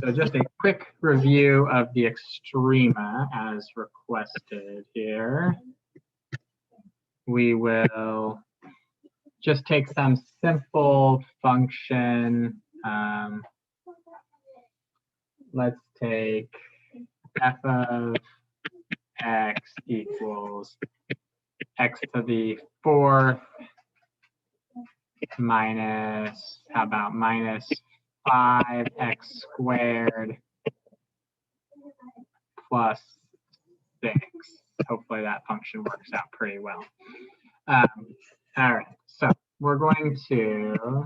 So just a quick review of the extrema as requested here. We will just take some simple function. Let's take f of x equals x to the fourth minus, how about minus 5x squared plus 6. Hopefully that function works out pretty well. All right, so we're going to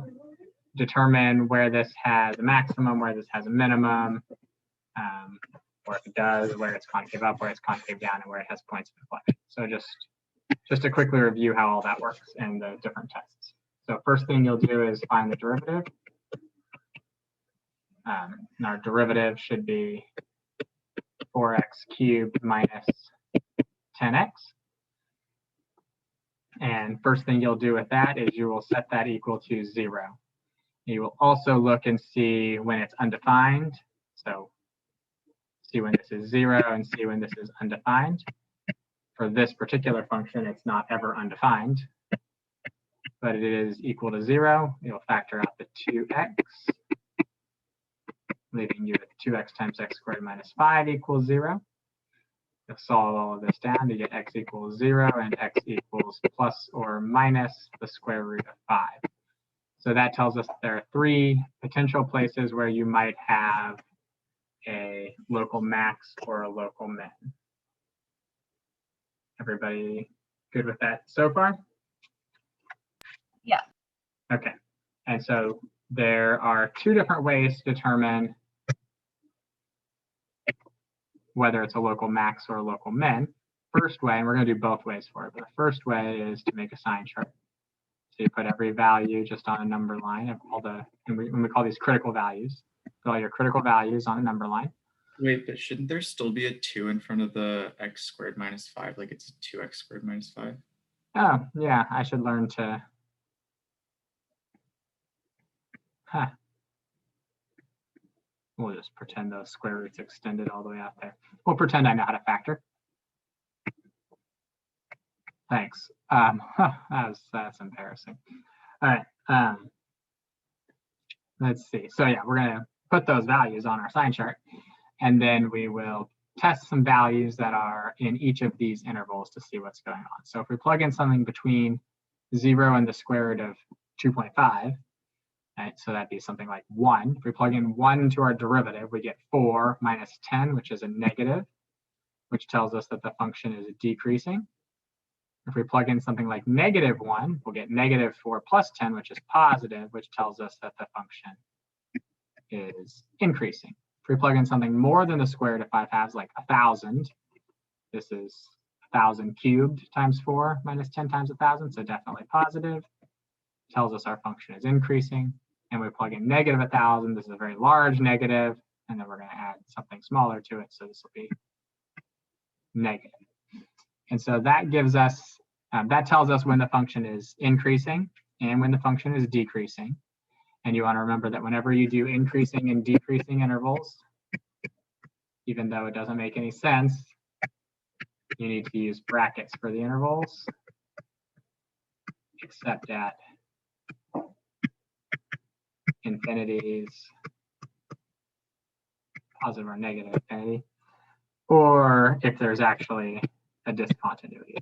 determine where this has a maximum, where this has a minimum, or if it does, where it's concave up, where it's concave down, and where it has points of inflection. So just to quickly review how all that works in the different tests. So first thing you'll do is find the derivative. And our derivative should be 4x cubed minus 10x. And first thing you'll do with that is you will set that equal to 0. You will also look and see when it's undefined. So see when this is 0 and see when this is undefined. For this particular function, it's not ever undefined, but it is equal to 0. You'll factor out the 2x, leaving you with 2x times x squared minus 5 equals 0. You'll solve all of this down to get x equals 0 and x equals plus or minus the square root of 5. So that tells us there are 3 potential places where you might have a local max or a local min. Everybody good with that so far? Yeah. Okay. And so there are 2 different ways to determine whether it's a local max or a local min. First way, and we're going to do both ways for it, but the first way is to make a sign chart. So you put every value just on a number line of all the, and we call these critical values. Put all your critical values on a number line. Wait, but shouldn't there still be a 2 in front of the x squared minus 5? Like it's 2x squared minus 5? Oh, yeah, I should learn to. We'll just pretend those square roots extended all the way out there. We'll pretend I know how to factor. Thanks. That's embarrassing. All right. Let's see. So yeah, we're going to put those values on our sign chart, and then we will test some values that are in each of these intervals to see what's going on. So if we plug in something between 0 and the square root of 2.5, right, so that'd be something like 1. If we plug in 1 into our derivative, we get 4 minus 10, which is a negative, which tells us that the function is decreasing. If we plug in something like -1, we'll get -4 plus 10, which is positive, which tells us that the function is increasing. If we plug in something more than the square root of 5 halves, like 1,000, this is 1,000 cubed times 4 minus 10 times 1,000, so definitely positive. Tells us our function is increasing. And we plug in -1,000, this is a very large negative, and then we're going to add something smaller to it, so this will be negative. And so that gives us, that tells us when the function is increasing and when the function is decreasing. And you want to remember that whenever you do increasing and decreasing intervals, even though it doesn't make any sense, you need to use brackets for the intervals, except at infinities, positive or negative infinity, or if there's actually a discontinuity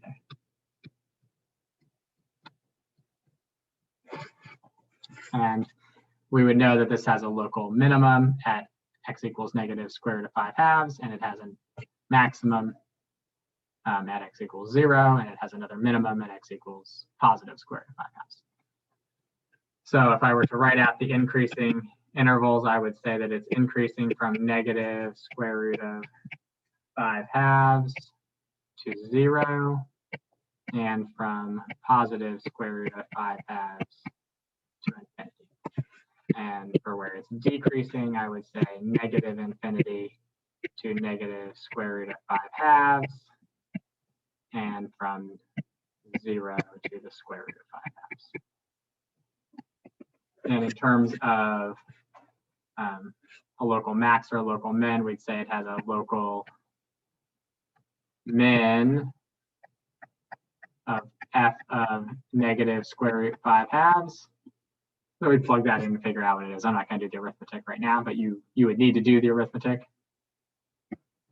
there. And we would know that this has a local minimum at x equals negative square root of 5 halves, and it has a maximum at x equals 0, and it has another minimum at x equals positive square root of 5 halves. So if I were to write out the increasing intervals, I would say that it's increasing from negative square root of 5 halves to 0, and from positive square root of 5 halves to infinity. And for where it's decreasing, I would say negative infinity to negative square root of 5 halves, and from 0 to the square root of 5 halves. And in terms of a local max or a local min, we'd say it has a local min of f of negative square root 5 halves. So we'd plug that in and figure out what it is. I'm not going to do the arithmetic right now, but you would need to do the arithmetic.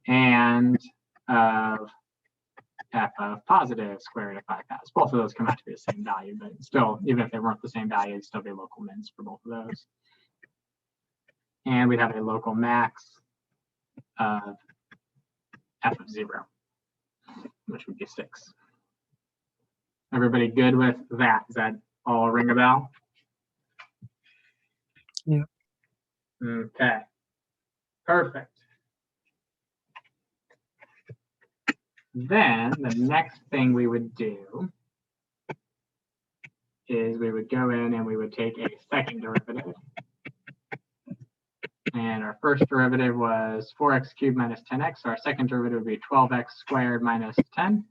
And of f of positive square root of 5 halves. Both of those come out to be the same value, but still, even if they weren't the same value, it'd still be local mins for both of those. And we'd have a local max of f of 0, which would be 6. Everybody good with that? Does that all ring a bell? Yeah. Okay. Perfect. Then the next thing we would do is we would go in and we would take a second derivative. And our first derivative was 4x cubed minus 10x. So our second derivative would be 12x squared minus 10.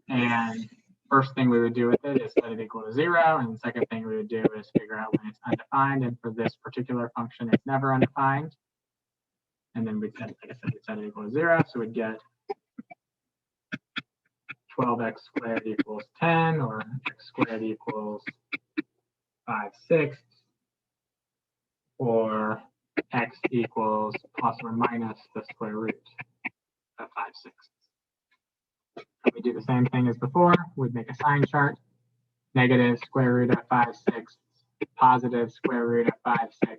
And first thing we would do with it is set it equal to 0. And the second thing we would do is figure out when it's undefined. And for this particular function, it's never undefined. And then we'd set, like I said, we'd set it equal to 0. So we'd get 12x squared equals 10, or x squared equals 5/6, or x equals plus or minus the square root of 5/6. We do the same thing as before. We'd make a sign chart. Negative square root of 5/6, positive square root of 5/6.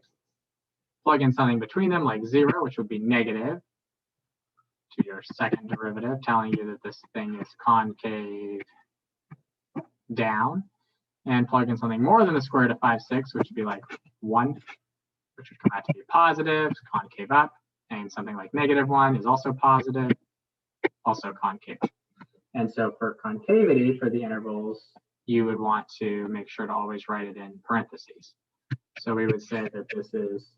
Plug in something between them like 0, which would be negative, to your second derivative, telling you that this thing is concave down. And plug in something more than the square root of 5/6, which would be like 1, which would come out to be positive, concave up. And something like -1 is also positive, also concave up. And so for concavity for the intervals, you would want to make sure to always write it in parentheses. So we would say that this is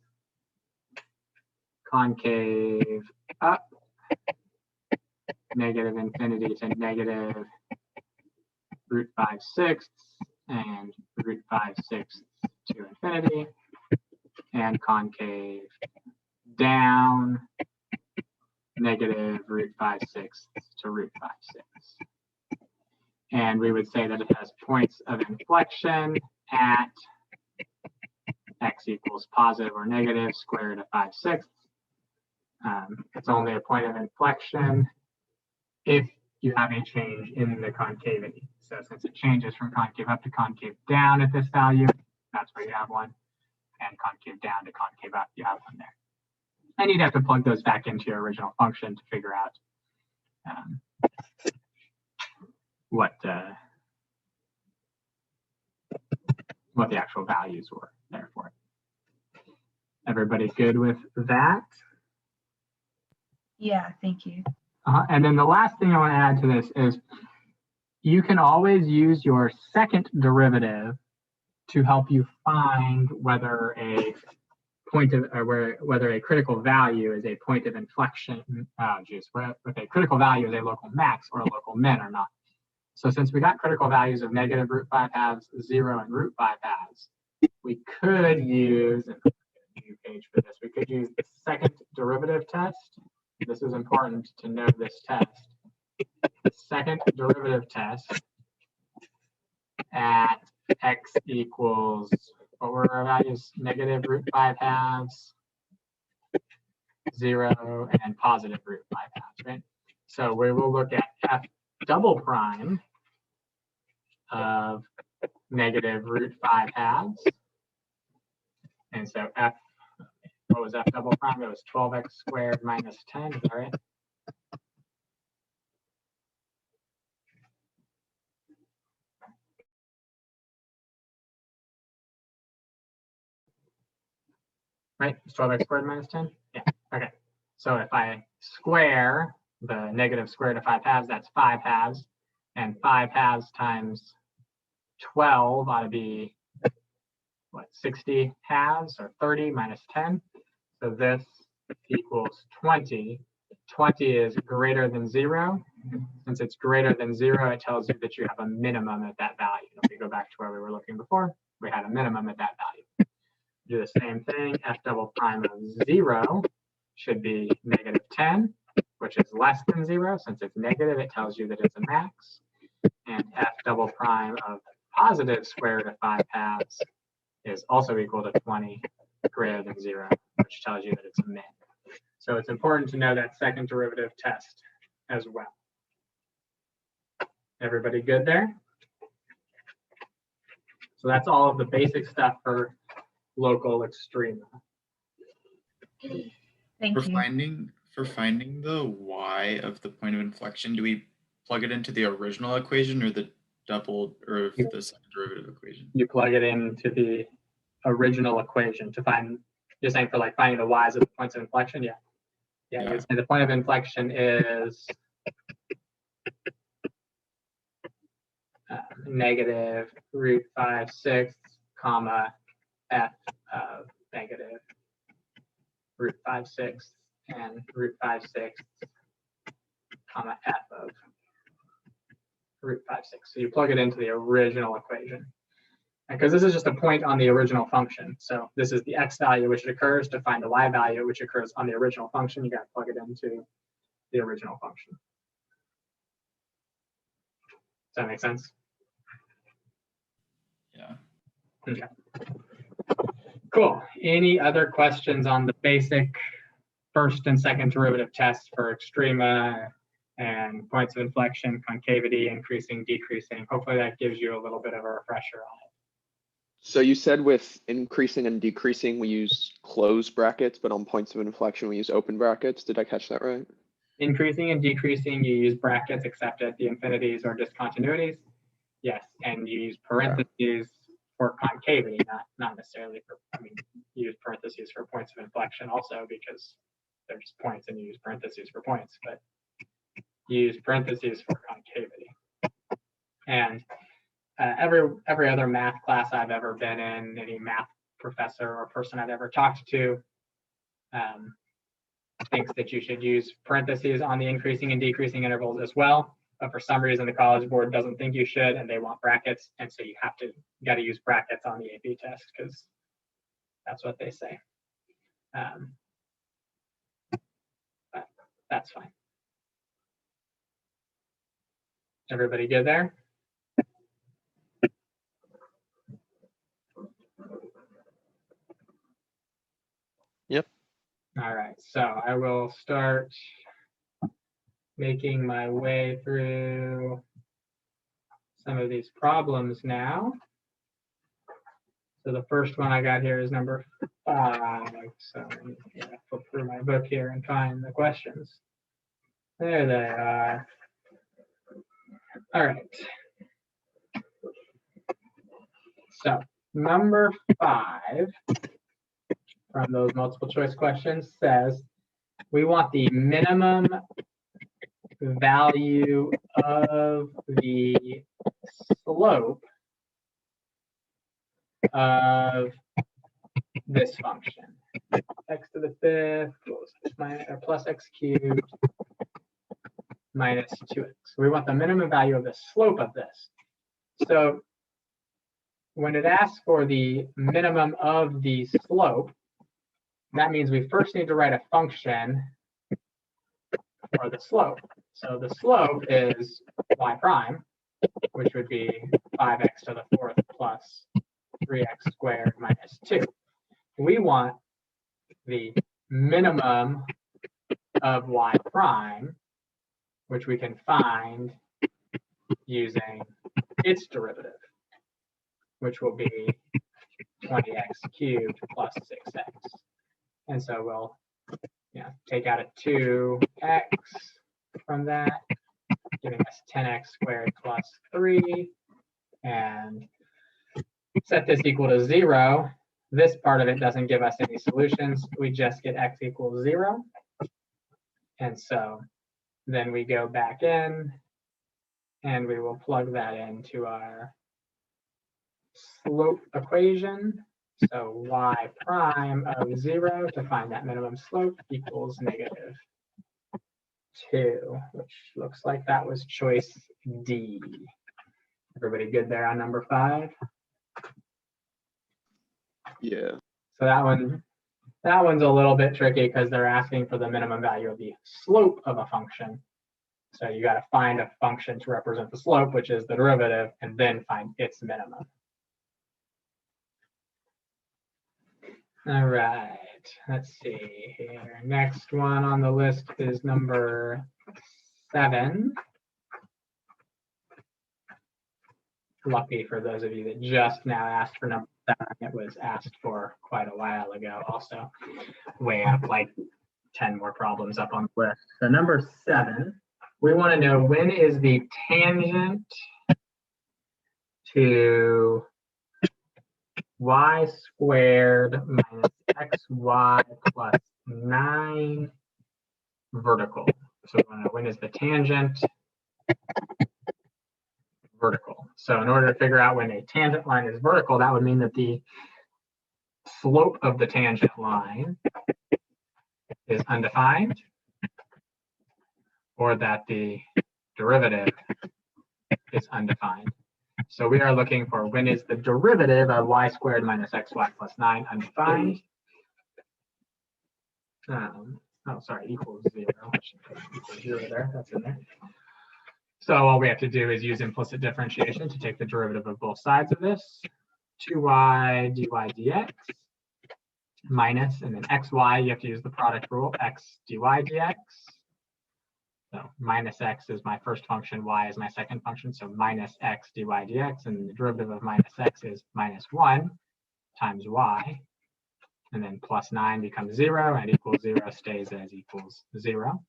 concave up, negative infinity to negative root 5/6, and root 5/6 to infinity, and concave down, negative root 5/6 to root 5/6. And we would say that it has points of inflection at x equals positive or negative square root of 5/6. It's only a point of inflection if you have a change in the concavity. So since it changes from concave up to concave down at this value, that's where you have one. And concave down to concave up, you have one there. And you'd have to plug those back into your original function to figure out what the actual values were there for it. Everybody good with that? Yeah, thank you. And then the last thing I want to add to this is you can always use your second derivative to help you find whether a point of, or whether a critical value is a point of inflection, with a critical value is a local max or a local min or not. So since we got critical values of negative root 5 halves, 0, and root 5 halves, we could use, and a new page for this, we could use the second derivative test. This is important to know this test. The second derivative test at x equals, what were our values? Negative root 5 halves, 0, and positive root 5 halves, right? So we will look at f double prime of negative root 5 halves. And so f, what was f double prime? It was 12x squared minus 10, is that right? Right, it's 12x squared minus 10? Yeah, okay. So if I square the negative square root of 5 halves, that's 5 halves. And 5 halves times 12 ought to be, what, 60 halves, or 30 minus 10. So this equals 20. 20 is greater than 0. Since it's greater than 0, it tells you that you have a minimum at that value. If we go back to where we were looking before, we had a minimum at that value. Do the same thing, f double prime of 0 should be -10, which is less than 0. Since it's negative, it tells you that it's a max. And f double prime of positive square root of 5/2 is also equal to 20 greater than 0, which tells you that it's a min. So it's important to know that second derivative test as well. Everybody good there? So that's all of the basic stuff for local extrema. Thank you. For finding the y of the point of inflection, do we plug it into the original equation or the the second derivative equation? You plug it into the original equation to find, you're saying for like finding the y's of the points of inflection? Yeah. Yeah, you'd say the point of inflection is negative root 5/6, comma, f of negative root 5/6 and root 5/6, comma, f of root 5/6. So you plug it into the original equation. Because this is just a point on the original function. So this is the x value which it occurs. To find the y value which occurs on the original function, you got to plug it into the original function. Does that make sense? Yeah. Okay. Cool. Any other questions on the basic first and second derivative tests for extrema and points of inflection, concavity, increasing, decreasing? Hopefully that gives you a little bit of a refresher on it. So you said with increasing and decreasing, we use closed brackets, but on points of inflection, we use open brackets. Did I catch that right? Increasing and decreasing, you use brackets except at the infinities or discontinuities. Yes, and you use parentheses for concavity, not necessarily for, I mean, you use parentheses for points of inflection also because they're just points and you use parentheses for points, but you use parentheses for concavity. And every other math class I've ever been in, any math professor or person I've ever talked to thinks that you should use parentheses on the increasing and decreasing intervals as well. But for some reason, the College Board doesn't think you should, and they want brackets. And so you got to use brackets on the AP test because that's what they say. But that's fine. Everybody good there? Yep. All right, so I will start making my way through some of these problems now. So the first one I got here is number 5. So yeah, flip through my book here and find the questions. There they are. All right. So number 5 from those multiple choice questions says we want the minimum value of the slope of this function, x to the 5th plus x cubed minus 2x. We want the minimum value of the slope of this. So when it asks for the minimum of the slope, that means we first need to write a function for the slope. So the slope is y prime, which would be 5x to the 4th plus 3x squared minus 2. We want the minimum of y prime, which we can find using its derivative, which will be 20x cubed plus 6x. And so we'll take out a 2x from that, giving us 10x squared plus 3, and set this equal to 0. This part of it doesn't give us any solutions. We just get x equals 0. And so then we go back in and we will plug that into our slope equation. So y prime of 0 to find that minimum slope equals -2, which looks like that was choice D. Everybody good there on number 5? Yeah. So that one's a little bit tricky because they're asking for the minimum value of the slope of a function. So you got to find a function to represent the slope, which is the derivative, and then find its minimum. All right, let's see here. Next one on the list is number 7. Lucky for those of you that just now asked for number 7. It was asked for quite a while ago also. Way up, like 10 more problems up on the list. So number 7, we want to know when is the tangent to y squared minus xy plus 9 vertical. So we want to know when is the tangent vertical. So in order to figure out when a tangent line is vertical, that would mean that the slope of the tangent line is undefined, or that the derivative is undefined. So we are looking for when is the derivative of y squared minus xy plus 9 undefined. Oh, sorry, equals 0. I should put equals 0 there. That's in there. So all we have to do is use implicit differentiation to take the derivative of both sides of this. 2y dy dx minus, and then xy, you have to use the product rule, x dy dx. So minus x is my first function, y is my second function, so minus x dy dx, and the derivative of minus x is minus 1 times y, and then plus 9 becomes 0, and equals 0 stays as equals 0.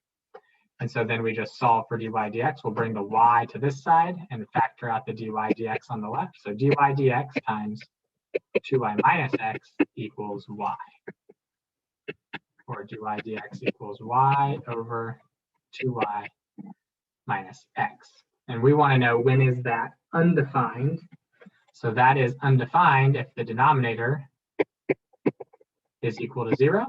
And so then we just solve for dy dx. We'll bring the y to this side and factor out the dy dx on the left. So dy dx times 2y minus x equals y, or dy dx equals y over 2y minus x. And we want to know when is that undefined. So that is undefined if the denominator is equal to 0,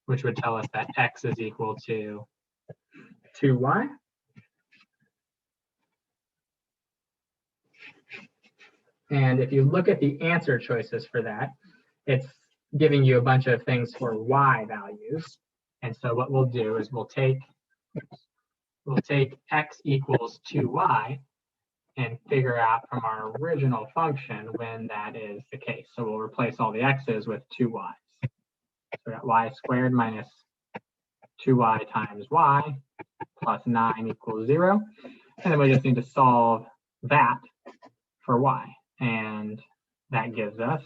which would tell us that x is equal to 2y. And if you look at the answer choices for that, it's giving you a bunch of things for y values. And so what we'll do is we'll take x equals 2y and figure out from our original function when that is the case. So we'll replace all the x's with 2y's. So we got y squared minus 2y times y plus 9 equals 0. And then we just need to solve that for y. And that gives us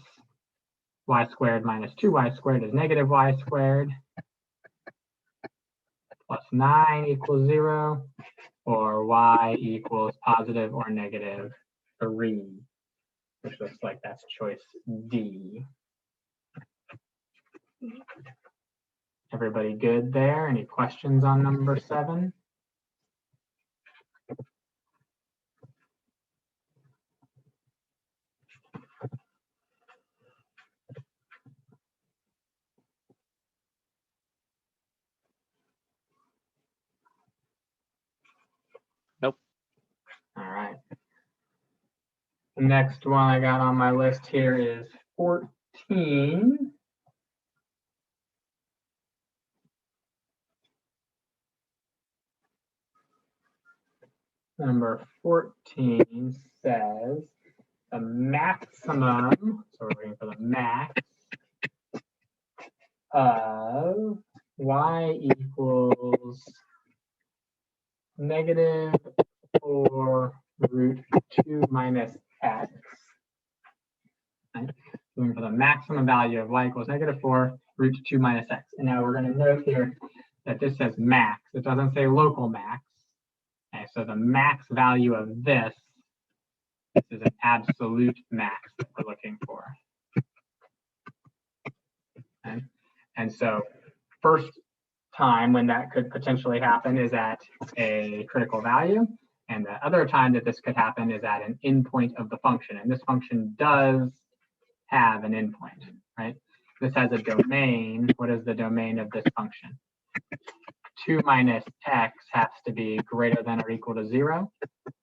y squared minus 2y squared is negative y squared plus 9 equals 0, or y equals positive or negative 3, which looks like that's choice D. Everybody good there? Any questions on number 7? Nope. All right. The next one I got on my list here is 14. Number 14 says the maximum, so we're looking for the max of y equals negative 4 root 2 minus x. Right? Looking for the maximum value of y equals negative 4 root 2 minus x. And now we're going to note here that this says max. It doesn't say local max. Okay, so the max value of this is an absolute max that we're looking for. Okay? And so first time when that could potentially happen is at a critical value. And the other time that this could happen is at an endpoint of the function. And this function does have an endpoint, right? This has a domain. What is the domain of this function? 2 minus x has to be greater than or equal to 0,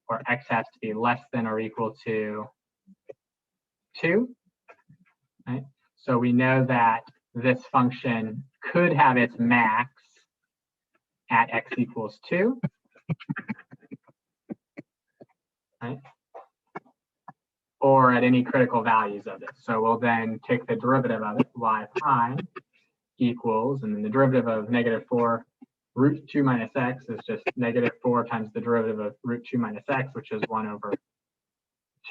or x has to be less than or equal to 2. Right? So we know that this function could have its max at x equals 2. Right? Or at any critical values of it. So we'll then take the derivative of it, y prime equals, and then the derivative of -4 root 2 minus x is just -4 times the derivative of root 2 minus x, which is 1 over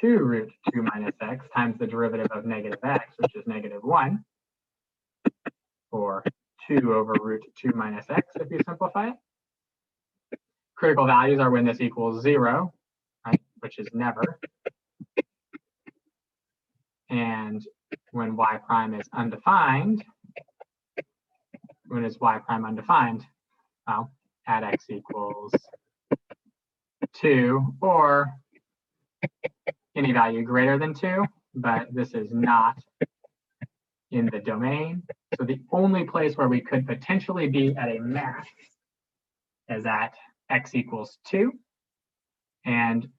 2 root 2 minus x times the derivative of -x, which is -1, or 2 over root 2 minus x if you simplify it. Critical values are when this equals 0, right, which is never. And when y prime is undefined, when is y prime undefined? Well, at x equals 2, or any value greater than 2, but this is not in the domain. So the only place where we could potentially be at a max is at x equals 2. And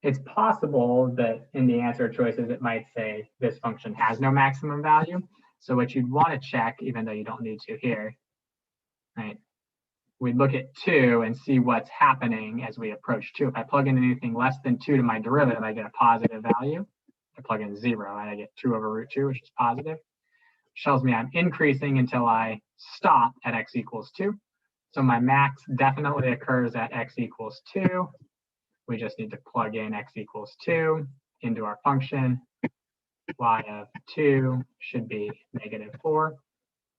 it's possible that in the answer choices, it might say this function has no maximum value. So what you'd want to check, even though you don't need to here, right? We'd look at 2 and see what's happening as we approach 2. If I plug in anything less than 2 to my derivative, I get a positive value. If I plug in 0, I get 2 over root 2, which is positive. Which tells me I'm increasing until I stop at x equals 2. So my max definitely occurs at x equals 2. We just need to plug in x equals 2 into our function. Y of 2 should be -4.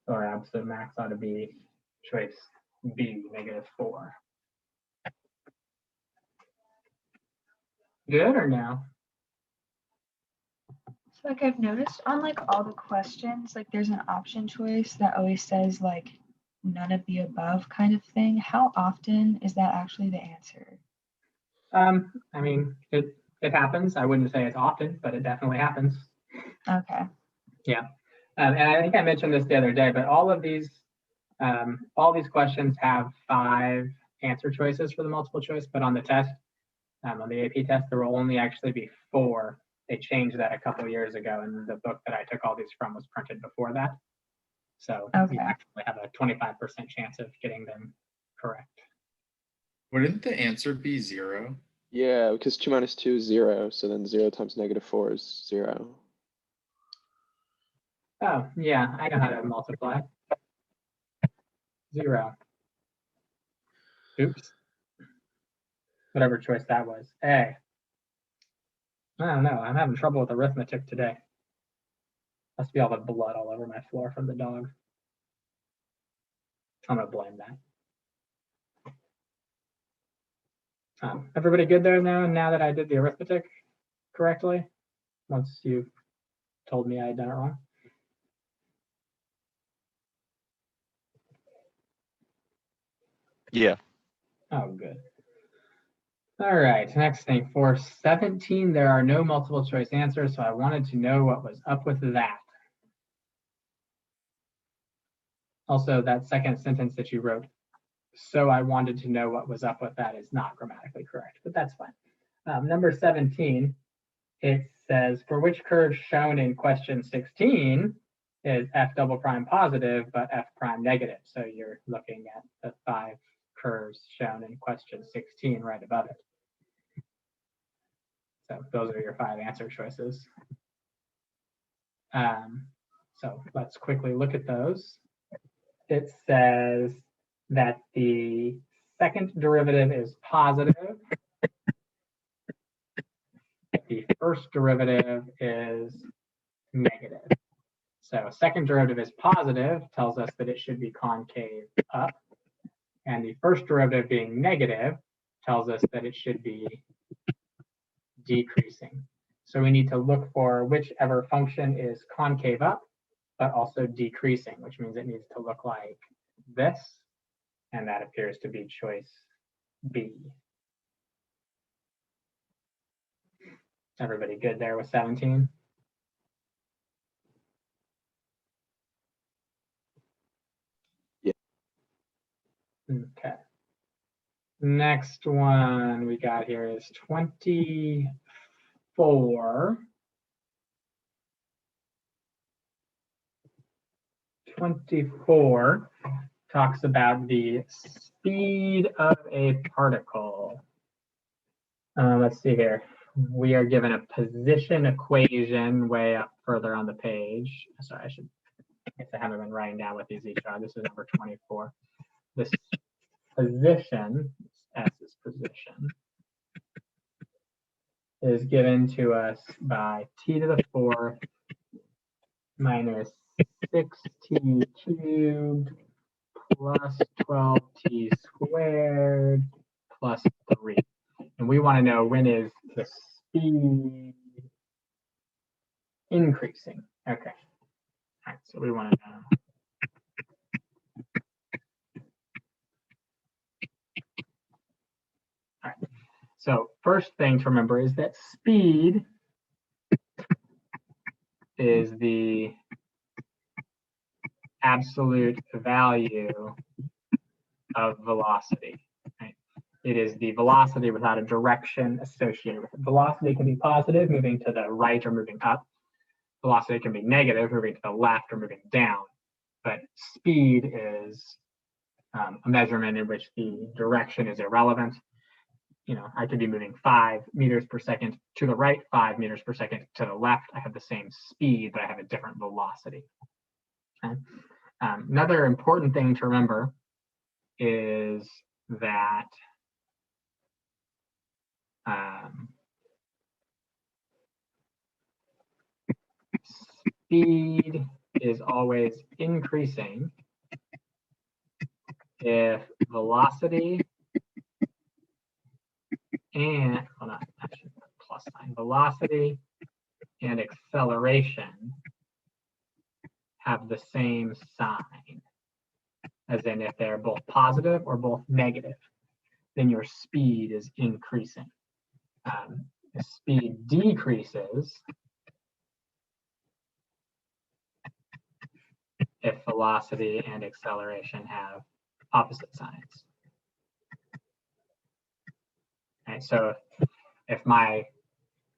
So our absolute max ought to be choice B, -4. Good or no? So like I've noticed on like all the questions, like there's an option choice that always says like none of the above kind of thing. How often is that actually the answer? I mean, it happens. I wouldn't say it's often, but it definitely happens. Okay. Yeah. And I think I mentioned this the other day, but all these questions have 5 answer choices for the multiple choice, but on the test, on the AP test, there will only actually be 4. They changed that a couple of years ago, and the book that I took all these from was printed before that. So Okay. you actually have a 25% chance of getting them correct. Wouldn't the answer be 0? Yeah, because 2 minus 2 is 0, so then 0 times -4 is 0. Oh, yeah, I know how to multiply. 0. Oops. Whatever choice that was. A. I don't know. I'm having trouble with arithmetic today. Must be all the blood all over my floor from the dog. I'm going to blame that. Everybody good there now that I did the arithmetic correctly? Once you told me I had done it wrong? Yeah. Oh, good. All right, next thing. For 17, there are no multiple choice answers, so I wanted to know what was up with that. Also, that second sentence that you wrote, so I wanted to know what was up with that, is not grammatically correct, but that's fine. Number 17, it says, for which curve shown in question 16 is f double prime positive, but f prime negative. So you're looking at the 5 curves shown in question 16 right above it. So those are your 5 answer choices. So let's quickly look at those. It says that the second derivative is positive. The first derivative is negative. So second derivative is positive, tells us that it should be concave up. And the first derivative being negative tells us that it should be decreasing. So we need to look for whichever function is concave up, but also decreasing, which means it needs to look like this. And that appears to be choice B. Everybody good there with 17? Yeah. Next one we got here is 24. 24 talks about the speed of a particle. Let's see here. We are given a position equation way up further on the page. Sorry, I guess I haven't been writing down what these each are. This is number 24. This position, S is position, is given to us by t to the 4th minus 6t cubed plus 12t squared plus 3. And we want to know, when is the speed increasing? Okay. All right, so we want to know. All right. So first thing to remember is that speed is the absolute value of velocity. Right? It is the velocity without a direction associated with it. Velocity can be positive, moving to the right or moving up. Velocity can be negative, moving to the left or moving down. But speed is a measurement in which the direction is irrelevant. You know, I could be moving 5 meters per second to the right, 5 meters per second to the left. I have the same speed, but I have a different velocity. Okay? Another important thing to remember is that speed is always increasing if velocity and, well, not actually plus sign, velocity and acceleration have the same sign, as in if they're both positive or both negative, then your speed is increasing. The speed decreases if velocity and acceleration have opposite signs. Right, so if my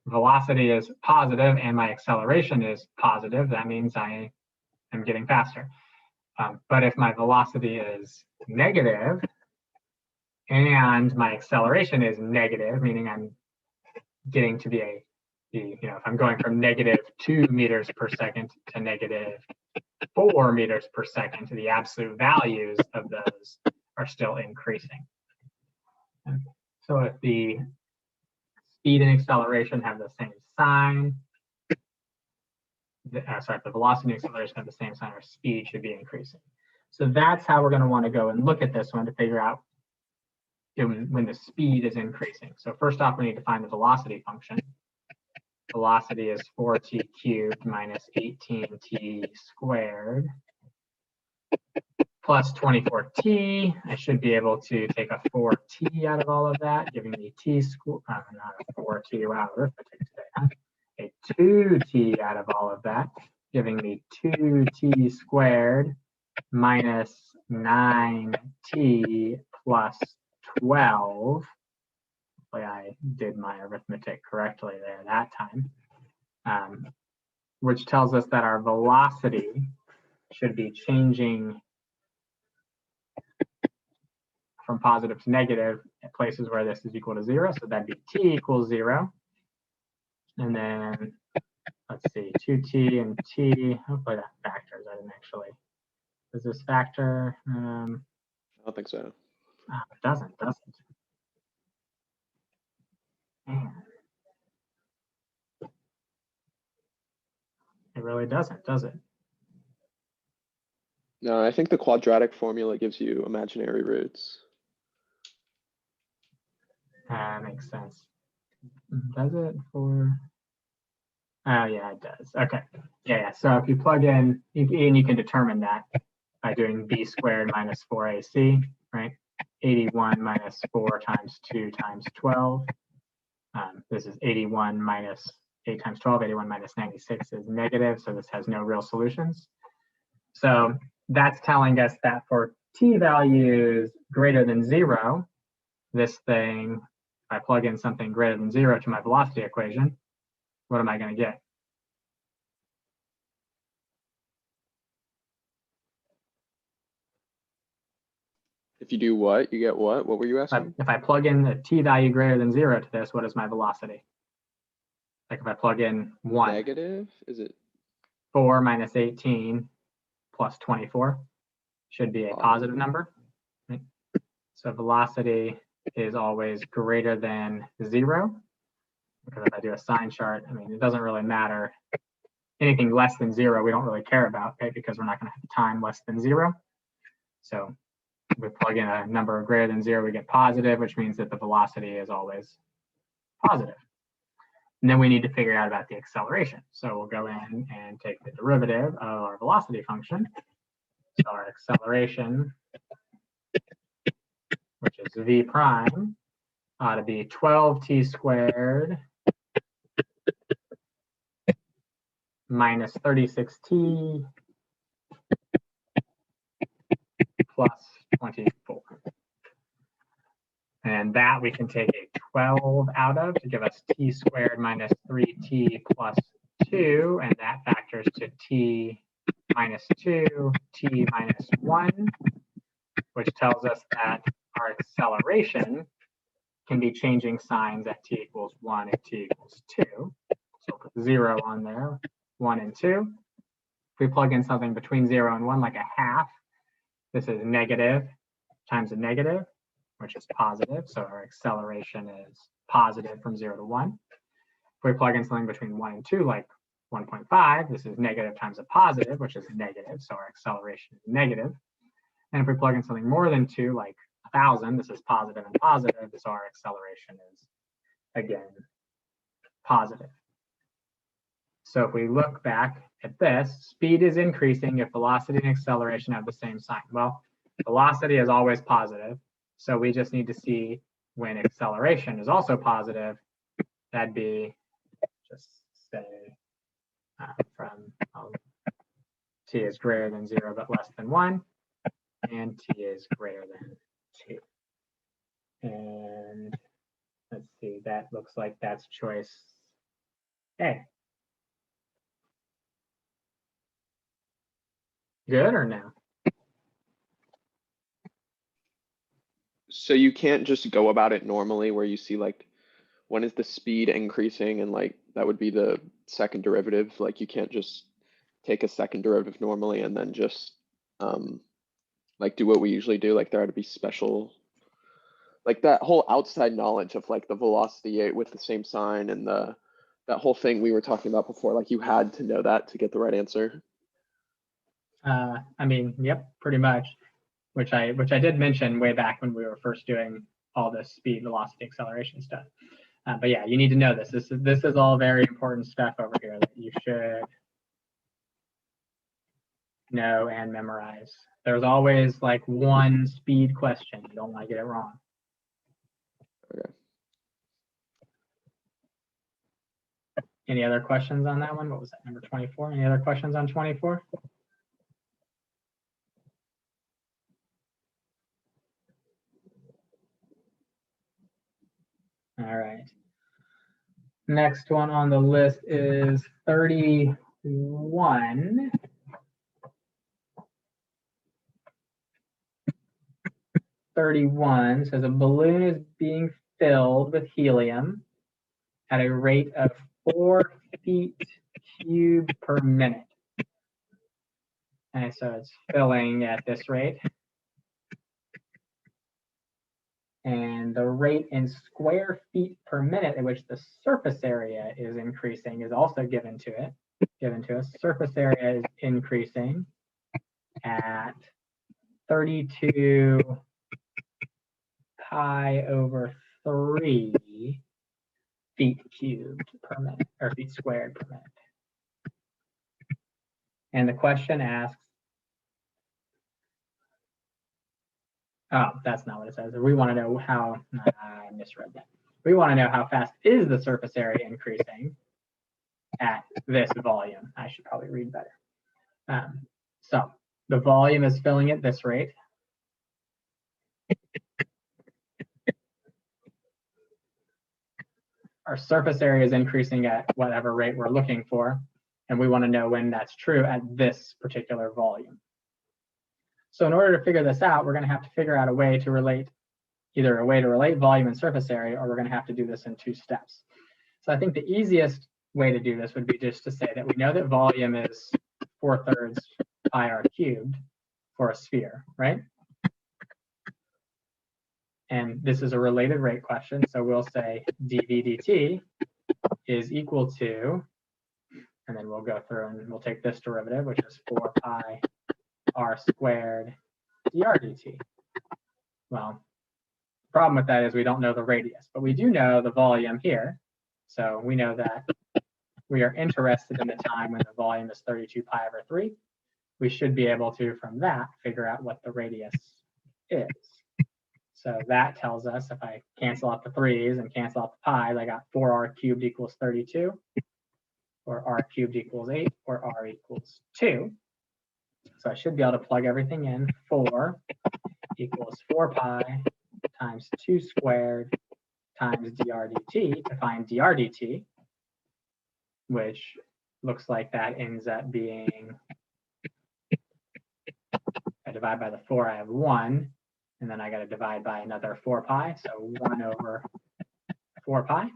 velocity is positive and my acceleration is positive, that means I am getting faster. But if my velocity is negative and my acceleration is negative, meaning I'm getting to be if I'm going from negative 2 meters per second to negative 4 meters per second, the absolute values of those are still increasing. Okay. So if the speed and acceleration have the same sign, if the velocity and acceleration have the same sign, our speed should be increasing. So that's how we're going to want to go and look at this one to figure out when the speed is increasing. So first off, we need to find the velocity function. Velocity is 4t cubed minus 18t squared plus 24t. I should be able to take a 4t out of all of that, giving me t squared, not a 4t, wow, arithmetic today, huh? A 2t out of all of that, giving me 2t squared minus 9t plus 12. Hopefully I did my arithmetic correctly there that time, which tells us that our velocity should be changing from positive to negative at places where this is equal to 0. So that'd be t equals 0. And then let's see, 2t and t, hopefully that factors. I didn't actually, does this factor? I don't think so. It doesn't. Man. It really doesn't, does it? No, I think the quadratic formula gives you imaginary roots. Makes sense. Does it for? Oh yeah, it does. Okay. Yeah. So if you plug in, and you can determine that by doing b squared minus 4ac, right? 81 minus 4 times 2 times 12. This is 81 minus 8 times 12. 81 minus 96 is negative, so this has no real solutions. So that's telling us that for t values greater than 0, this thing, if I plug in something greater than 0 to my velocity equation, what am I going to get? If you do what, you get what? What were you asking? If I plug in a t value greater than 0 to this, what is my velocity? Like if I plug in 1. Negative? Is it 4 minus 18 plus 24 should be a positive number. Right? So velocity is always greater than 0. Because if I do a sign chart, I mean, it doesn't really matter. Anything less than 0, we don't really care about, right? Because we're not going to have time less than 0. So we plug in a number greater than 0, we get positive, which means that the velocity is always positive. And then we need to figure out about the acceleration. So we'll go in and take the derivative of our velocity function. So our acceleration, which is v prime, ought to be 12t squared minus 36t plus 24. And that we can take a 12 out of to give us t squared minus 3t plus 2, and that factors to t minus 2, t minus 1, which tells us that our acceleration can be changing signs at t equals 1 and t equals 2. So we'll put 0 on there, 1 and 2. If we plug in something between 0 and 1, like a half, this is negative times a negative, which is positive. So our acceleration is positive from 0 to 1. If we plug in something between 1 and 2, like 1.5, this is negative times a positive, which is negative. So our acceleration is negative. And if we plug in something more than 2, like 1,000, this is positive and positive. So our acceleration is, again, positive. So if we look back at this, speed is increasing if velocity and acceleration have the same sign. Well, velocity is always positive. So we just need to see when acceleration is also positive, that'd be, just say, from t is greater than 0 but less than 1, and t is greater than 2. And let's see, that looks like that's choice A. Good or no? So you can't just go about it normally where you see like, when is the speed increasing and like, that would be the second derivative. Like you can't just take a second derivative normally and then just like do what we usually do. Like there had to be special, like that whole outside knowledge of like the velocity with the same sign and that whole thing we were talking about before, like you had to know that to get the right answer. I mean, yep, pretty much, which I did mention way back when we were first doing all this speed, velocity, acceleration stuff. But yeah, you need to know this. This is all very important stuff over here that you should know and memorize. There's always like one speed question. You don't want to get it wrong. Okay. Any other questions on that one? What was that, number 24? Any other questions on 24? All right. Next one on the list is 31. 31 says a balloon is being filled with helium at a rate of 4 feet cubed per minute. And so it's filling at this rate. And the rate in square feet per minute at which the surface area is increasing is also given to us. Surface area is increasing at 32 pi over 3 feet cubed per minute, or feet squared per minute. And the question asks, oh, that's not what it says. We want to know how, I misread that. We want to know how fast is the surface area increasing at this volume. I should probably read better. So the volume is filling at this rate. our surface area is increasing at whatever rate we're looking for, and we want to know when that's true at this particular volume. So in order to figure this out, we're going to have to figure out a way to relate, either a way to relate volume and surface area, or we're going to have to do this in 2 steps. So I think the easiest way to do this would be just to say that we know that volume is 4/3 pi r cubed for a sphere, right? And this is a related rate question, so we'll say dv dt is equal to, and then we'll go through and we'll take this derivative, which is 4 pi r squared dr dt. Well, the problem with that is we don't know the radius, but we do know the volume here. So we know that we are interested in the time when the volume is 32 pi over 3. We should be able to, from that, figure out what the radius is. So that tells us, if I cancel out the 3's and cancel out the pi's, I got 4r cubed equals 32, or r cubed equals 8, or r equals 2. So I should be able to plug everything in. 4 equals 4 pi times 2 squared times dr dt to find dr dt, which looks like that ends up being, I divide by the 4, I have 1, and then I got to divide by another 4 pi, so 1 over 4 pi.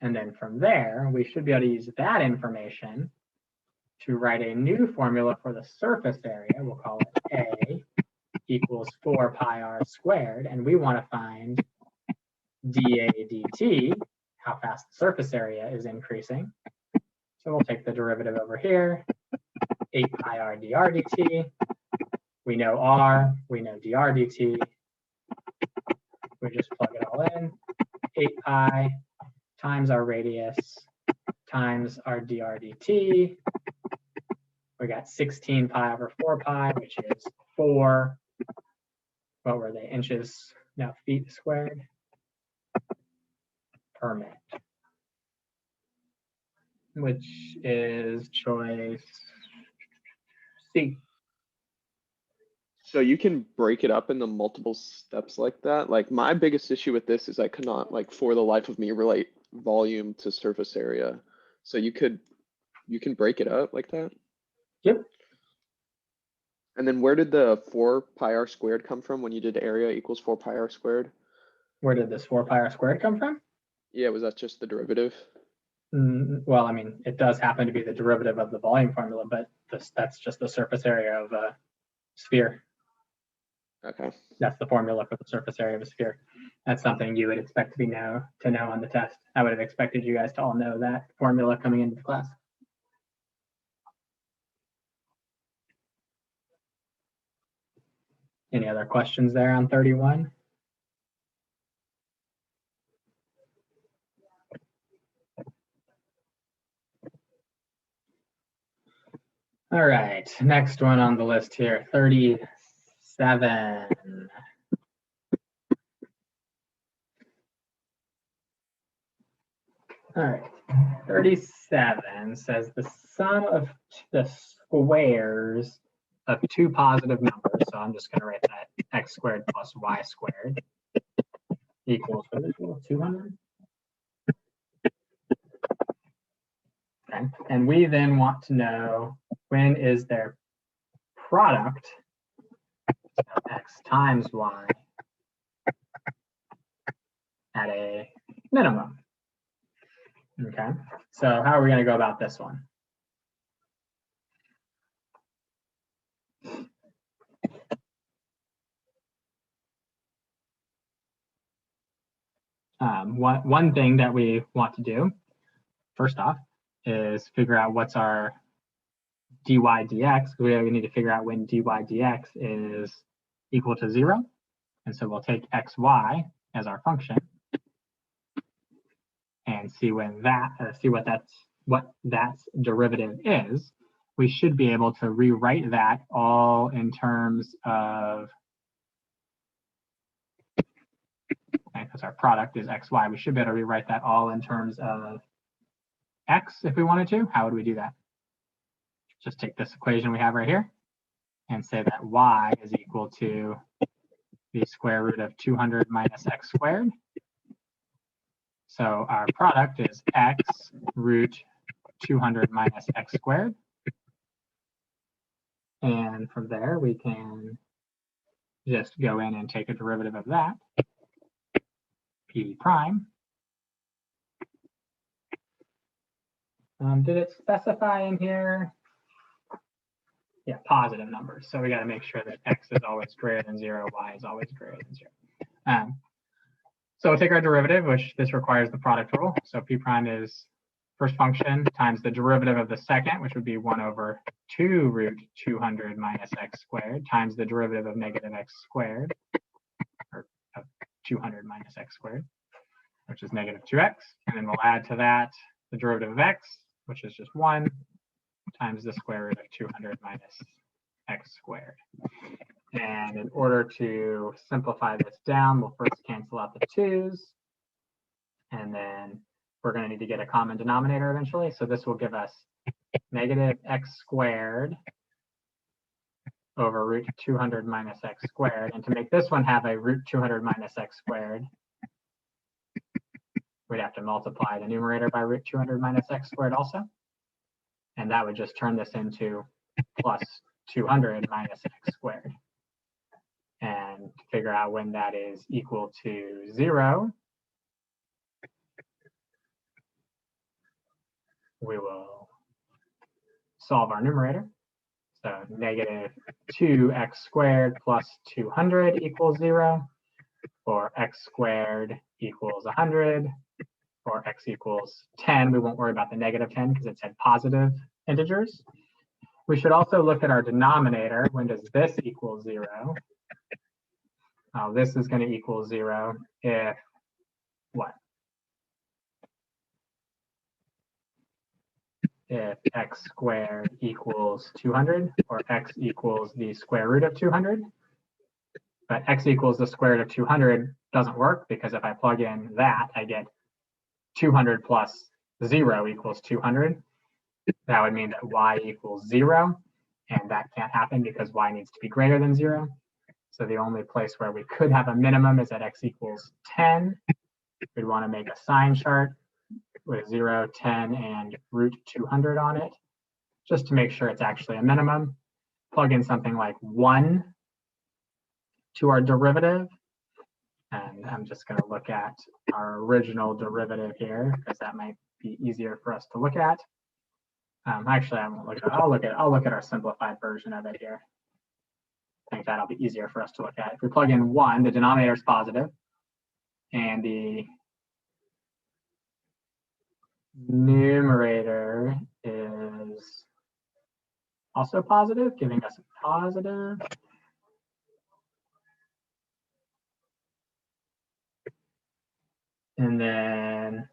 And then from there, we should be able to use that information to write a new formula for the surface area. We'll call it A equals 4 pi r squared, and we want to find dA dt, how fast the surface area is increasing. So we'll take the derivative over here, 8 pi r dr dt. We know r, we know dr dt. We just plug it all in. 8 pi times our radius times our dr dt. We got 16 pi over 4 pi, which is 4, what were they, inches, no, feet squared per minute, which is choice C. So you can break it up into multiple steps like that. Like my biggest issue with this is I could not, like, for the life of me, relate volume to surface area. So you can break it up like that. Yep. And then where did the 4 pi r squared come from when you did area equals 4 pi r squared? Where did this 4 pi r squared come from? Yeah, was that just the derivative? Well, I mean, it does happen to be the derivative of the volume formula, but that's just the surface area of a sphere. Okay. That's the formula for the surface area of a sphere. That's something you would expect to know on the test. I would have expected you guys to all know that formula coming into class. Any other questions there on 31? All right, next one on the list here, 37. All right, 37 says the sum of the squares of 2 positive numbers, so I'm just going to write that x squared plus y squared equals 200. Okay. And we then want to know when is their product, so x times y, at a minimum. Okay, so how are we going to go about this one? One thing that we want to do, first off, is figure out what's our dy dx. We need to figure out when dy dx is equal to 0. And so we'll take xy as our function and see when that, what that's derivative is. We should be able to rewrite that all in terms of, because our product is xy, we should be able to rewrite that all in terms of x if we wanted to. How would we do that? Just take this equation we have right here and say that y is equal to the square root of 200 minus x squared. So our product is x root 200 minus x squared. And from there, we can just go in and take a derivative of that, p prime. Did it specify in here? Yeah, positive numbers. So we got to make sure that x is always greater than 0, y is always greater than 0. So we'll take our derivative, which this requires the product rule. So p prime is first function times the derivative of the second, which would be 1 over 2 root 200 minus x squared times the derivative of negative x squared, or of 200 minus x squared, which is negative 2x. And then we'll add to that the derivative of x, which is just 1, times the square root of 200 minus x squared. And in order to simplify this down, we'll first cancel out the 2's. And then we're going to need to get a common denominator eventually. So this will give us negative x squared over root 200 minus x squared. And to make this one have a root 200 minus x squared, we'd have to multiply the numerator by root 200 minus x squared also. And that would just turn this into plus 200 minus x squared. And to figure out when that is equal to 0, we will solve our numerator. So negative 2x squared plus 200 equals 0, or x squared equals 100, or x equals 10. We won't worry about the negative 10 because it said positive integers. We should also look at our denominator. When does this equal 0? This is going to equal 0 if what? If x squared equals 200, or x equals the square root of 200. But x equals the square root of 200 doesn't work, because if I plug in that, I get 200 plus 0 equals 200. That would mean that y equals 0, and that can't happen because y needs to be greater than 0. So the only place where we could have a minimum is at x equals 10. We'd want to make a sign chart with 0, 10, and root 200 on it, just to make sure it's actually a minimum. Plug in something like 1 to our derivative. And I'm just going to look at our original derivative here, because that might be easier for us to look at. Actually, I won't look at it. I'll look at our simplified version of it here. I think that'll be easier for us to look at. If we plug in 1, the denominator is positive, and the numerator is also positive, giving us a positive. And then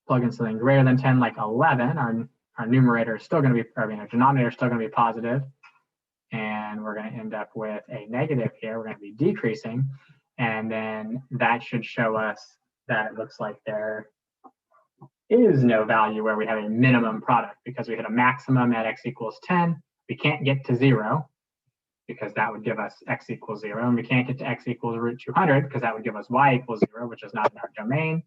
plug in something greater than 10, like 11. Our numerator is still going to be, our denominator is still going to be positive. And we're going to end up with a negative here. We're going to be decreasing. And then that should show us that it looks like there is no value where we have a minimum product, because we hit a maximum at x equals 10. We can't get to 0, because that would give us x equals 0. And we can't get to x equals root 200, because that would give us y equals 0, which is not in our domain.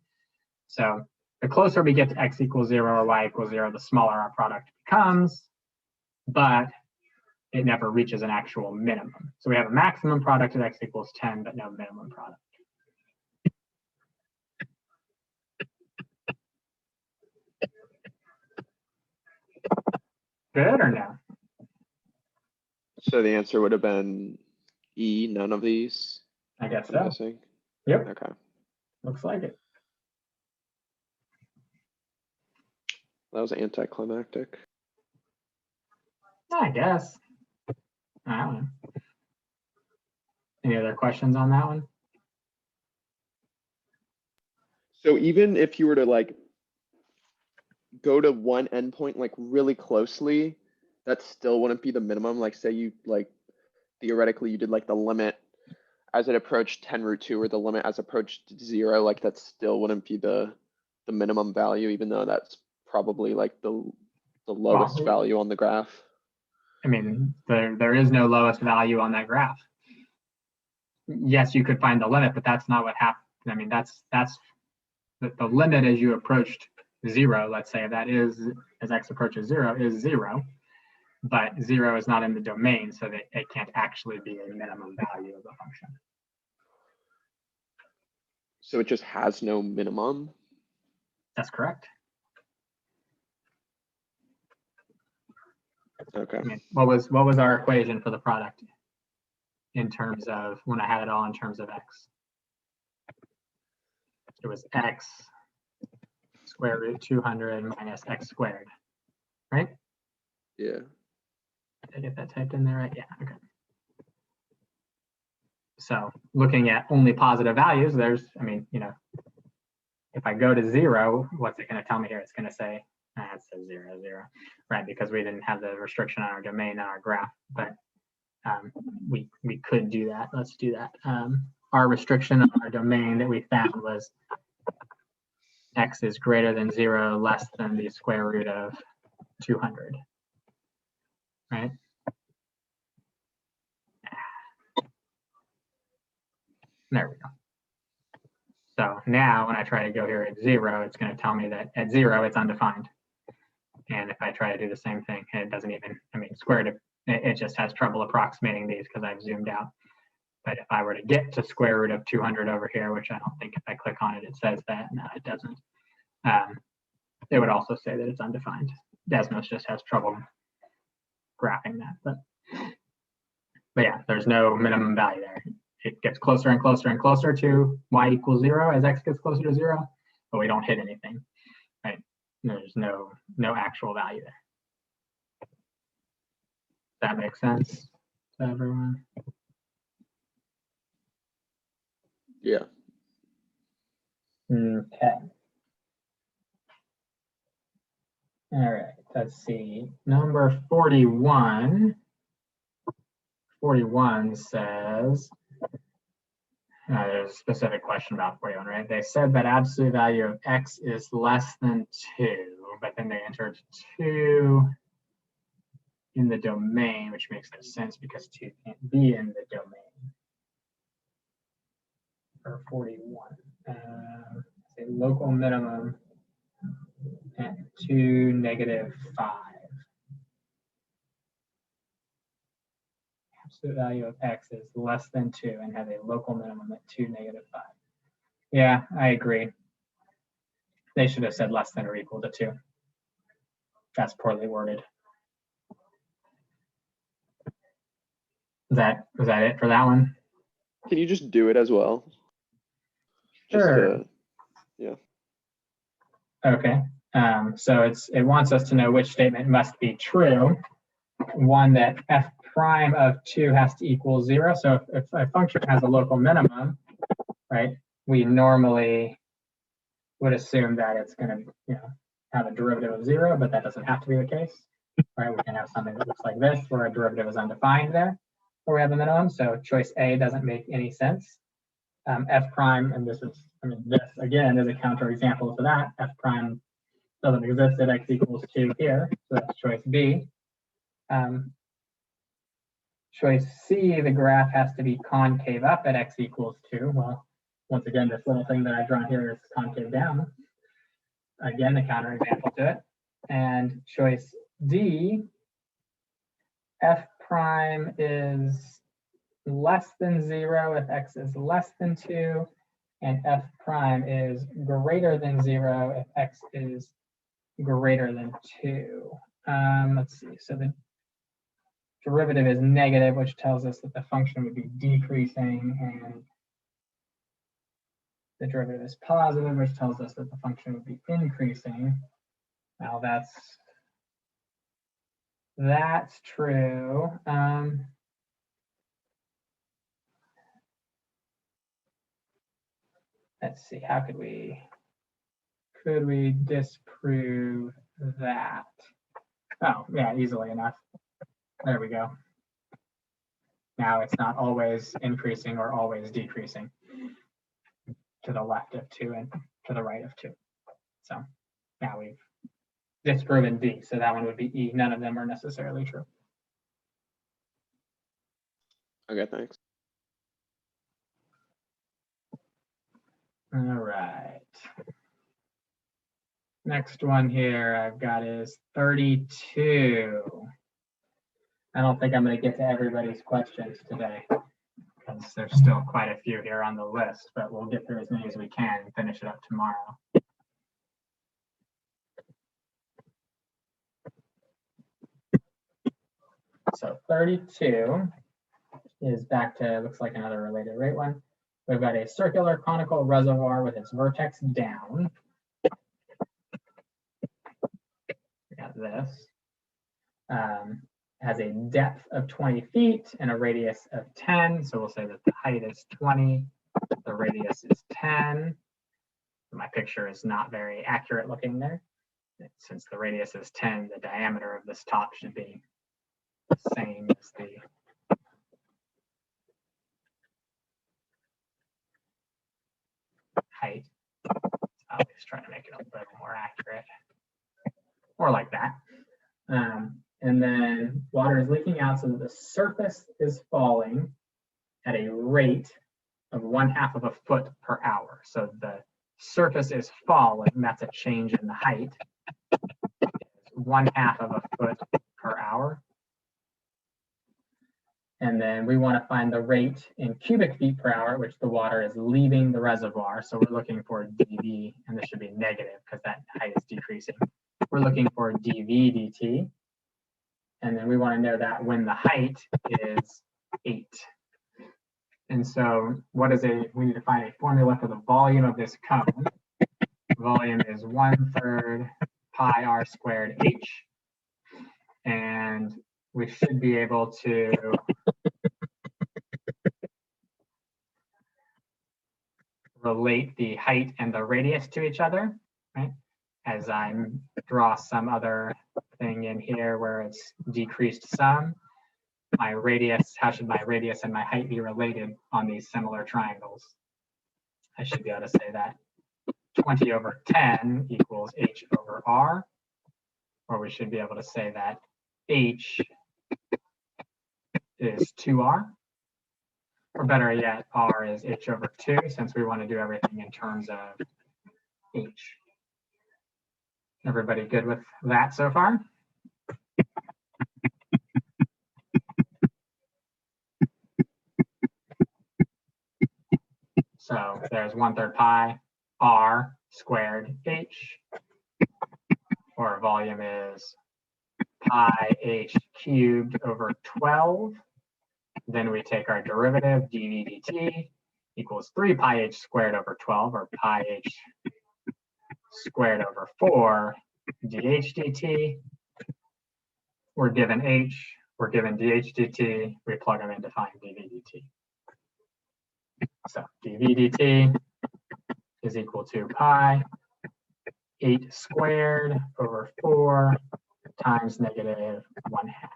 So the closer we get to x equals 0 or y equals 0, the smaller our product becomes, but it never reaches an actual minimum. So we have a maximum product at x equals 10, but no minimum product. Good or no? So the answer would have been E, none of these. I guess I'm so. guessing. Yep. Okay. Looks like it. That was anticlimactic. I guess. I don't know. Any other questions on that one? So even if you were to like go to one endpoint like really closely, that still wouldn't be the minimum. Like say you like theoretically you did like the limit as it approached 10 root 2 or the limit as approached 0, like that still wouldn't be the minimum value, even though that's probably like the lowest value on the graph. I mean, there is no lowest value on that graph. yes, you could find the limit, but that's not what happened. I mean, that's the limit as you approached 0, let's say that is, as x approaches 0, is 0, but 0 is not in the domain, so that it can't actually be a minimum value of the function. So it just has no minimum? That's correct. Okay. I mean, what was our equation for the product in terms of, when I had it all in terms of x? It was x square root 200 minus x squared, right? Yeah. Did I get that typed in there right? Yeah, okay. So looking at only positive values, there's, I mean, you know, if I go to 0, what's it going to tell me here? It's going to say, it says 0, 0, right? Because we didn't have the restriction on our domain on our graph, but we could do that. Let's do that. Our restriction on our domain that we found was x is greater than 0, less than the square root of 200, right? There we go. So now when I try to go here at 0, it's going to tell me that at 0, it's undefined. And if I try to do the same thing, it doesn't even, I mean, squared, it just has trouble approximating these because I've zoomed out. But if I were to get to square root of 200 over here, which I don't think if I click on it, it says that. No, it doesn't. It would also say that it's undefined. Desmos just has trouble graphing that. But yeah, there's no minimum value there. It gets closer and closer and closer to y equals 0 as x gets closer to 0, but we don't hit anything, right? There's no actual value there. That makes sense to everyone? Yeah. Okay. All right, let's see. Number 41. 41 says, there's a specific question about 41, right? They said that absolute value of x is less than 2, but then they entered 2 in the domain, which makes no sense because 2 can't be in the domain. For 41, say local minimum at 2, -5. Absolute value of x is less than 2 and has a local minimum at 2, -5. Yeah, I agree. They should have said less than or equal to 2. That's poorly worded. Was that it for that one? Can you just do it as well? Sure. Yeah. Okay. So it wants us to know which statement must be true. One, that f prime of 2 has to equal 0. So if a function has a local minimum, right, we normally would assume that it's going to, you know, have a derivative of 0, but that doesn't have to be the case, right? We can have something that looks like this, where a derivative is undefined there, where we have a minimum. So choice A doesn't make any sense. F prime, and this is, I mean, this again is a counterexample to that. F prime doesn't exist at x equals 2 here, so that's choice B. Choice C, the graph has to be concave up at x equals 2. Well, once again, this little thing that I've drawn here is concave down. Again, the counterexample to it. And choice D, f prime is less than 0 if x is less than 2, and f prime is greater than 0 if x is greater than 2. Let's see. So the derivative is negative, which tells us that the function would be decreasing, and the derivative is positive, which tells us that the function would be increasing. Now that's true. Let's see, how could we disprove that? Oh, yeah, easily enough. There we go. Now it's not always increasing or always decreasing to the left of 2 and to the right of 2. So now we've disproven D, so that one would be E. None of them are necessarily true. Okay, thanks. All right. Next one here I've got is 32. I don't think I'm going to get to everybody's questions today because there's still quite a few here on the list, but we'll get through as many as we can and finish it up tomorrow. So 32 is back to, looks like another related rate one. We've got a circular conical reservoir with its vertex down. We got this. Has a depth of 20 feet and a radius of 10. So we'll say that the height is 20, the radius is 10. My picture is not very accurate looking there. Since the radius is 10, the diameter of this top should be the same as the height. I'll just try to make it a little more accurate. Or like that. And then water is leaking out so that the surface is falling at a rate of 1/2 of a foot per hour. So the surface is falling, that's a change in the height. It's 1/2 of a foot per hour. And then we want to find the rate in cubic feet per hour, which the water is leaving the reservoir. So we're looking for dV, and this should be negative because that height is decreasing. We're looking for dV dt. And then we want to know that when the height is 8. And so we need to find a formula for the volume of this cone. Volume is 1/3 pi r squared h. And we should be able to relate the height and the radius to each other, right? As I draw some other thing in here where it's decreased sum, my radius, how should my radius and my height be related on these similar triangles? I should be able to say that 20 over 10 equals h over r, or we should be able to say that h is 2r, or better yet, r is h over 2, since we want to do everything in terms of h. Everybody good with that so far? So there's 1/3 pi r squared h, or volume is pi h cubed over 12. Then we take our derivative, dV dt equals 3 pi h squared over 12, or pi h squared over 4 dH dt. We're given h, we're given dH dt, we plug them in to find dV dt. So dV dt is equal to pi 8 squared over 4 times negative 1/2.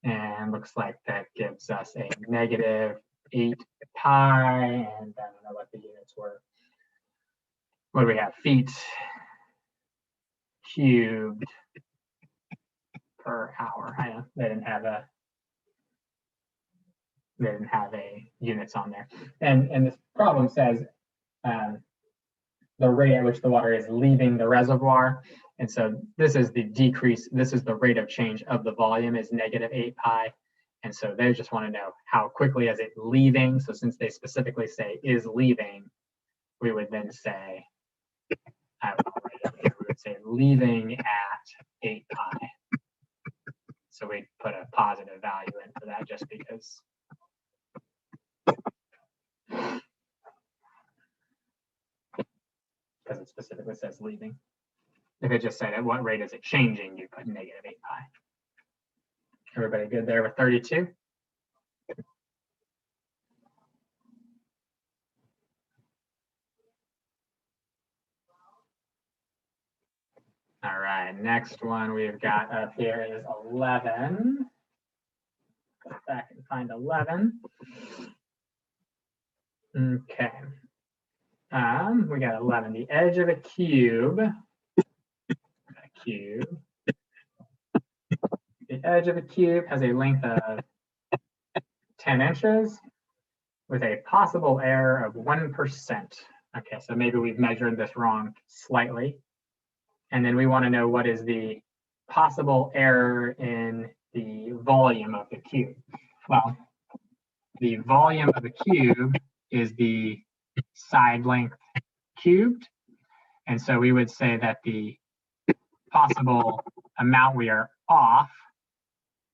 And looks like that gives us a negative 8 pi, and I don't know what the units were. What do we have? Feet cubed per hour. I know they didn't have a units on there. And this problem says the rate at which the water is leaving the reservoir. And so this is the decrease, this is the rate of change of the volume is negative 8 pi. And so they just want to know how quickly is it leaving. So since they specifically say is leaving, we would then say, we would say leaving at 8 pi. So we put a positive value in for that just because. Because it specifically says leaving. If it just said at what rate is it changing, you put negative 8 pi. Everybody good there with 32? All right, next one we've got up here is 11. Go back and find 11. Okay. We got 11. The edge of a cube. The edge of a cube has a length of 10 inches with a possible error of 1%. Okay, so maybe we've measured this wrong slightly. And then we want to know what is the possible error in the volume of the cube. Well, the volume of a cube is the side length cubed. And so we would say that the possible amount we are off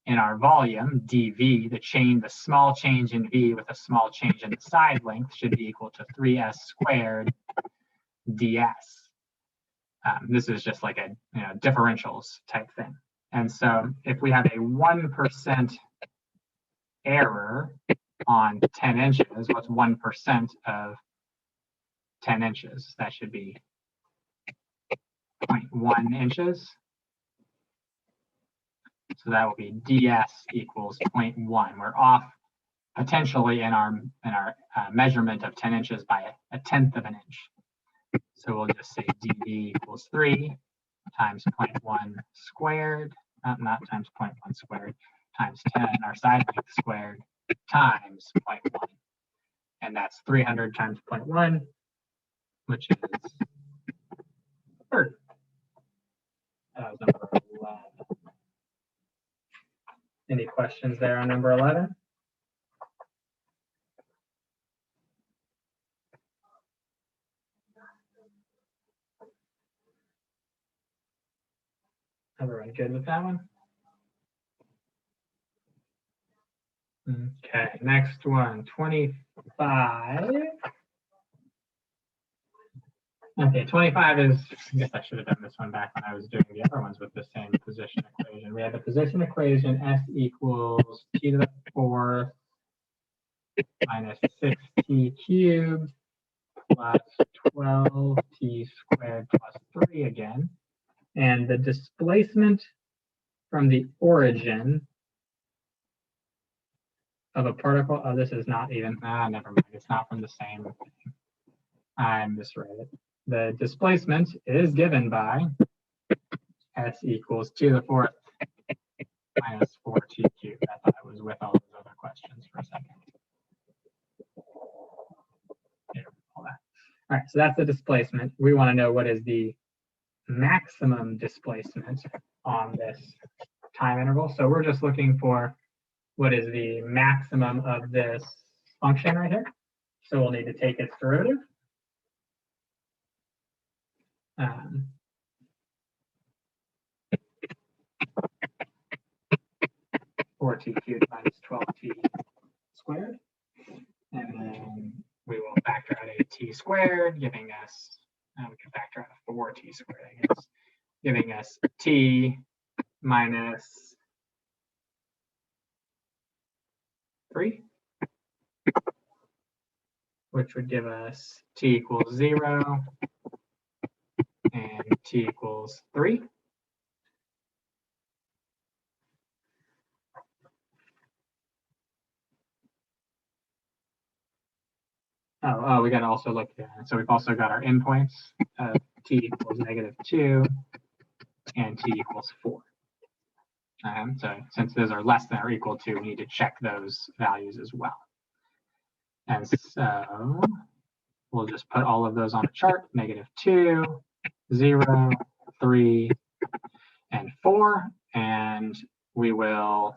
in our volume, dV, the small change in V with a small change in the side length should be equal to 3s squared ds. This is just like a differentials type thing. And so if we have a 1% error on 10 inches, what's 1% of 10 inches? That should be 0.1 inches. So that will be ds equals 0.1. We're off potentially in our measurement of 10 inches by a tenth of an inch. So we'll just say dV equals 3 times 0.1 squared, not times 0.1 squared, times 10, our side length squared, times 0.1. And that's 300 times 0.1, which is 30. That was number 11. Any questions there on number 11? Everyone good with that one? Okay, next one, 25. Okay, 25 is, I guess I should have done this one back when I was doing the other ones with the same position equation. We had the position equation S equals t to the 4th minus 6t cubed plus 12t squared plus 3 again. And the displacement from the origin of a particle, oh, this is not even, never mind, it's not from the same thing. I misread it. The displacement is given by S equals 2 to the 4th minus 4t cubed. I thought it was with all those other questions for a second. Yeah, all that. All right, so that's the displacement. We want to know what is the maximum displacement on this time interval. So we're just looking for what is the maximum of this function right here. So we'll need to take its derivative. 4t cubed minus 12t squared. And then we will factor out a t squared, giving us, we can factor out a 4t squared, I guess, giving us t minus 3, which would give us t equals 0 and t equals 3. Oh, we got to also look at it. So we've also got our endpoints of t equals -2 and t equals 4. So since those are less than or equal to, we need to check those values as well. And so we'll just put all of those on a chart: -2, 0, 3, and 4. And we will,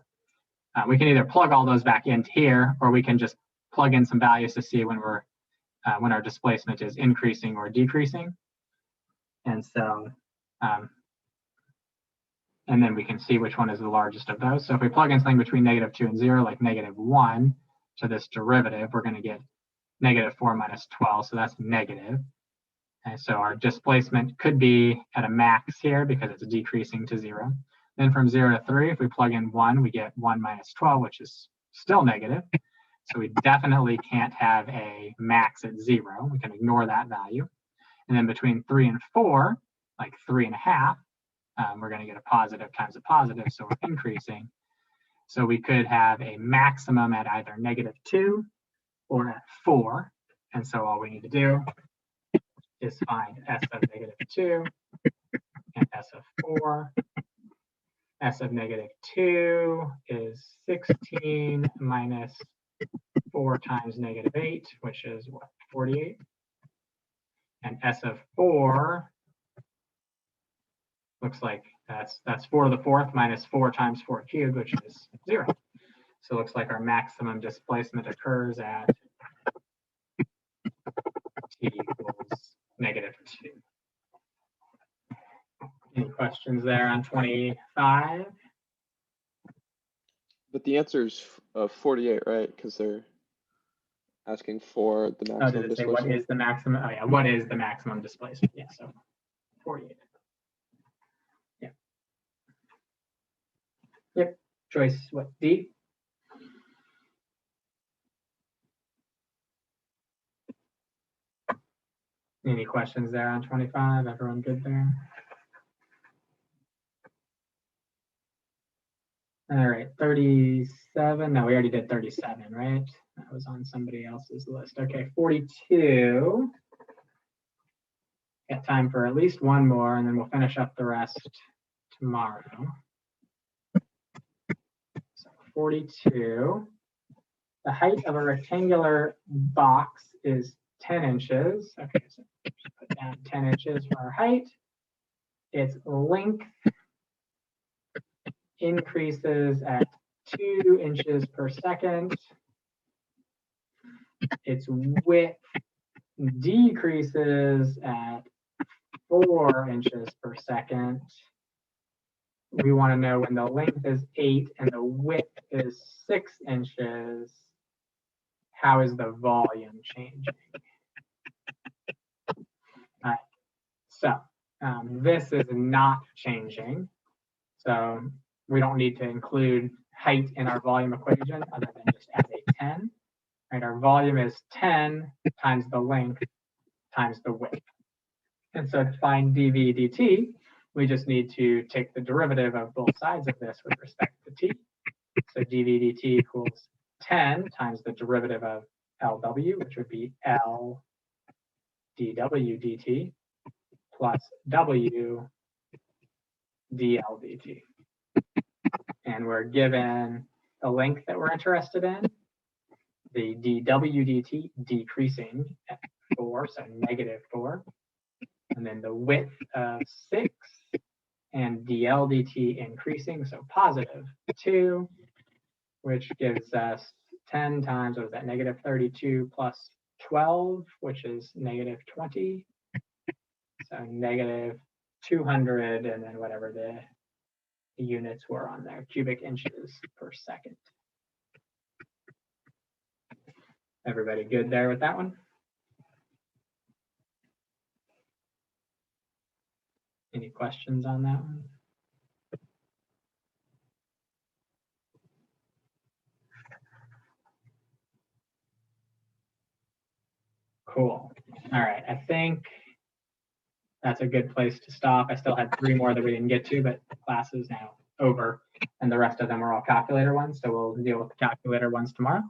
we can either plug all those back into here, or we can just plug in some values to see when we're when our displacement is increasing or decreasing. And so, and then we can see which one is the largest of those. So if we plug in something between -2 and 0, like -1 to this derivative, we're going to get -4 minus 12. So that's negative. And so our displacement could be at a max here because it's decreasing to 0. Then from 0 to 3, if we plug in 1, we get 1 minus 12, which is still negative. So we definitely can't have a max at 0. We can ignore that value. And then between 3 and 4, like 3.5, we're going to get a positive times a positive, so we're increasing. So we could have a maximum at either -2 or at 4. And so all we need to do is find S of -2 and S of 4. S of -2 is 16 minus 4 times -8, which is what, 48? And S of 4 looks like that's 4 to the 4th minus 4 times 4 cubed, which is 0. So it looks like our maximum displacement occurs at t equals -2. Any questions there on 25? But the answer is 48, right? Because they're asking for the Oh, maximum did it say what displacement. is the maximum? Oh, yeah, what is the maximum displacement? Yeah, so 48. Yeah. Yep. Choice what? D? Any questions there on 25? Everyone good there? All right, 37. No, we already did 37, right? That was on somebody else's list. Okay, 42. Got time for at least one more, and then we'll finish up the rest tomorrow. So 42. The height of a rectangular box is 10 inches. Okay, so just put down 10 inches for our height. Its length increases at 2 inches per second. Its width decreases at 4 inches per second. We want to know when the length is 8 and the width is 6 inches, how is the volume changing? All right, so this is not changing. So we don't need to include height in our volume equation other than just add a 10. Right, our volume is 10 times the length times the width. And so to find dv dt, we just need to take the derivative of both sides of this with respect to t. So dv dt equals 10 times the derivative of lw, which would be L dw dt, plus w dl dt. And we're given the length that we're interested in, the dw dt decreasing at 4, so -4. And then the width of 6 and dl dt increasing, so +2, which gives us 10 times, what is that, -32 plus 12, which is -20. So -200, and then whatever the units were on there, cubic inches per second. Everybody good there with that one? Any questions on that one? Cool. All right, I think that's a good place to stop. I still had 3 more that we didn't get to, but the class is now over, and the rest of them are all calculator ones, so we'll deal with the calculator ones tomorrow.